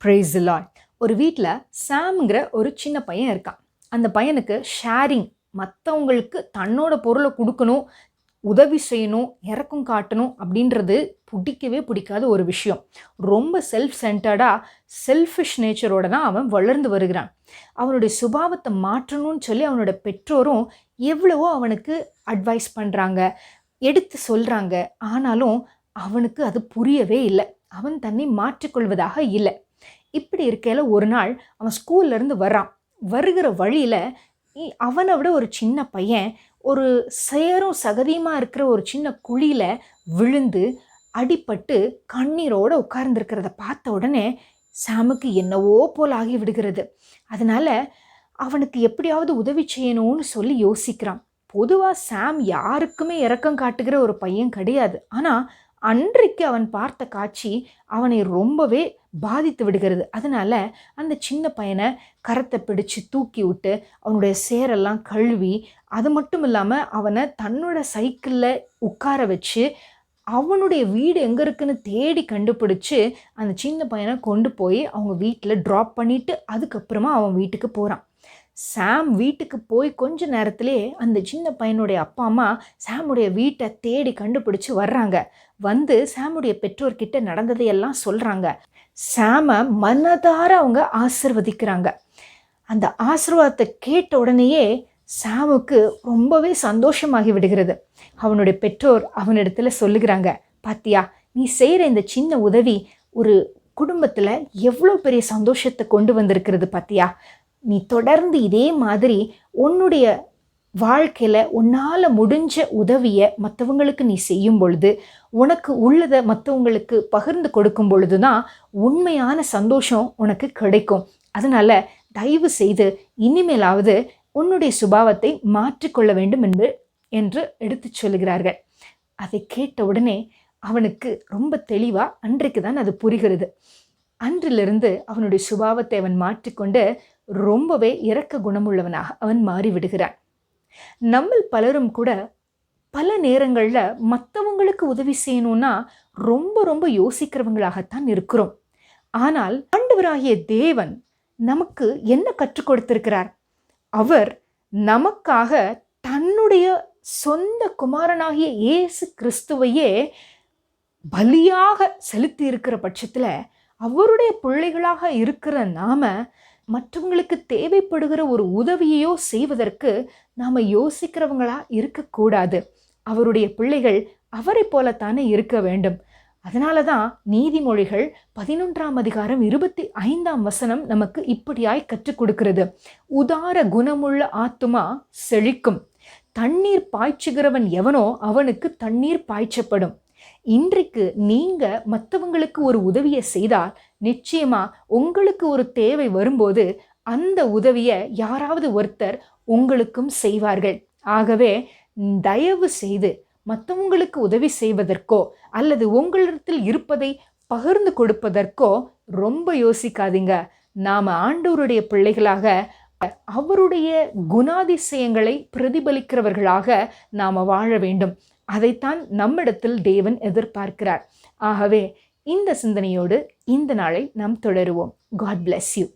Praise the Lord. ஒரு வீட்டில் சாம்ங்கிற ஒரு சின்ன பையன் இருக்கான். அந்த பையனுக்கு ஷேரிங், மற்றவங்களுக்கு தன்னோட பொருளை கொடுக்கணும், உதவி செய்யணும், இறக்கம் காட்டணும் அப்படின்றது பிடிக்கவே பிடிக்காத ஒரு விஷயம். ரொம்ப செல்ஃப் சென்டர்டாக, செல்ஃபிஷ் நேச்சரோட தான் அவன் வளர்ந்து வருகிறான். அவனுடைய சுபாவத்தை மாற்றணும்னு சொல்லி அவனோட பெற்றோரும் எவ்வளவோ அவனுக்கு அட்வைஸ் பண்ணுறாங்க, எடுத்து சொல்கிறாங்க. ஆனாலும் அவனுக்கு அது புரியவே இல்லை. அவன் தன்னை மாற்றிக்கொள்வதாக இல்லை. இப்படி இருக்கையில் ஒரு நாள் அவன் ஸ்கூல்லேருந்து வர்றான். வருகிற வழியில் அவனை விட ஒரு சின்ன பையன் ஒரு சேரும் சகதியுமாக இருக்கிற ஒரு சின்ன குழியில் விழுந்து அடிபட்டு கண்ணீரோடு உட்கார்ந்துருக்கிறத பார்த்த உடனே சாமுக்கு என்னவோ போல் ஆகி விடுகிறது. அதனால் அவனுக்கு எப்படியாவது உதவி செய்யணும்னு சொல்லி யோசிக்கிறான். பொதுவாக சாம் யாருக்குமே இரக்கம் காட்டுகிற ஒரு பையன் கிடையாது. ஆனால் அன்றைக்கு அவன் பார்த்த காட்சி அவனை ரொம்பவே பாதித்து விடுகிறது. அதனால் அந்த சின்ன பையனை கரத்தை பிடிச்சு தூக்கி விட்டு அவனுடைய சேரெல்லாம் கழுவி, அது மட்டும் இல்லாமல் அவனை தன்னோட சைக்கிளில் உட்கார வச்சு அவனுடைய வீடு எங்கே இருக்குன்னு தேடி கண்டுபிடிச்சி அந்த சின்ன பையனை கொண்டு போய் அவங்க வீட்டில் ட்ராப் பண்ணிவிட்டு அதுக்கப்புறமா அவன் வீட்டுக்கு போகிறான். சாம் வீட்டுக்கு போய் கொஞ்ச நேரத்திலே அந்த சின்ன பையனுடைய அப்பா அம்மா சாமுடைய வீட்டை தேடி கண்டுபிடிச்சி வர்றாங்க. வந்து சாமுடைய பெற்றோர்கிட்ட நடந்ததையெல்லாம் சொல்கிறாங்க. சாமை மனதார அவங்க ஆசிர்வதிக்கிறாங்க. அந்த ஆசீர்வாதத்தை கேட்ட உடனேயே சாமுக்கு ரொம்பவே சந்தோஷமாகி விடுகிறது. அவனுடைய பெற்றோர் அவனிடத்துல சொல்லுகிறாங்க, பாத்தியா, நீ செய்கிற இந்த சின்ன உதவி ஒரு குடும்பத்தில் எவ்வளோ பெரிய சந்தோஷத்தை கொண்டு வந்திருக்கிறது பாத்தியா. நீ தொடர்ந்து இதே மாதிரி உன்னுடைய வாழ்க்கையில் உன்னால் முடிஞ்ச உதவியை மற்றவங்களுக்கு நீ செய்யும் பொழுது, உனக்கு உள்ளதை மற்றவங்களுக்கு பகிர்ந்து கொடுக்கும் பொழுது தான் உண்மையான சந்தோஷம் உனக்கு கிடைக்கும். அதனால் தயவு செய்து இனிமேலாவது உன்னுடைய சுபாவத்தை மாற்றிக்கொள்ள வேண்டும் என்று எடுத்து சொல்லுகிறார்கள். அதை கேட்ட உடனே அவனுக்கு ரொம்ப தெளிவாக அன்றைக்கு தான் அது புரிகிறது. அன்றிலிருந்து அவனுடைய சுபாவத்தை அவன் மாற்றிக்கொண்டு ரொம்பவே இரக்க குணமுள்ளவனாக அவன் மாறிவிடுகிறான். நம்ம பலரும் கூட பல நேரங்களில் மற்றவங்களுக்கு உதவி செய்யணும்னா ரொம்ப ரொம்ப யோசிக்கிறவங்களாகத்தான் இருக்கிறோம். ஆனால் ஆண்டவராகிய தேவன் நமக்கு என்ன கற்றுக் கொடுத்திருக்கிறார்? அவர் நமக்காக தன்னுடைய சொந்த குமாரனாகிய இயேசு கிறிஸ்துவையே பலியாக செலுத்தி இருக்கிற பட்சத்தில் அவருடைய பிள்ளைகளாக இருக்கிற நாம மற்றவங்களுக்கு தேவைப்படுகிற ஒரு உதவியையோ செய்வதற்கு நாம் யோசிக்கிறவங்களா இருக்கக்கூடாது. அவருடைய பிள்ளைகள் அவரை போலத்தானே இருக்க வேண்டும். அதனால தான் நீதிமொழிகள் 11ஆம் அதிகாரம் 25ஆம் வசனம் நமக்கு இப்படியாய் கற்றுக் கொடுக்கிறது. உதார குணமுள்ள ஆத்துமா செழிக்கும், தண்ணீர் பாய்ச்சுகிறவன் எவனோ அவனுக்கு தண்ணீர் பாய்ச்சப்படும். இன்றைக்கு நீங்க மற்றவங்களுக்கு ஒரு உதவியை செய்தால் நிச்சயமா உங்களுக்கு ஒரு தேவை வரும்போது அந்த உதவியை யாராவது ஒருத்தர் உங்களுக்கும் செய்வார்கள். ஆகவே தயவு செய்து மற்றவங்களுக்கு உதவி செய்வதற்கோ அல்லது உங்களிடத்தில் இருப்பதை பகிர்ந்து கொடுப்பதற்கோ ரொம்ப யோசிக்காதீங்க. நாம ஆண்டவருடைய பிள்ளைகளாக அவருடைய குணாதிசயங்களை பிரதிபலிக்கிறவர்களாக நாம வாழ வேண்டும். அதைத்தான் நம்மிடத்தில் தேவன் எதிர்பார்க்கிறார். ஆகவே இந்த சிந்தனையோடு இந்த நாளை நாம் தொடருவோம். God bless you.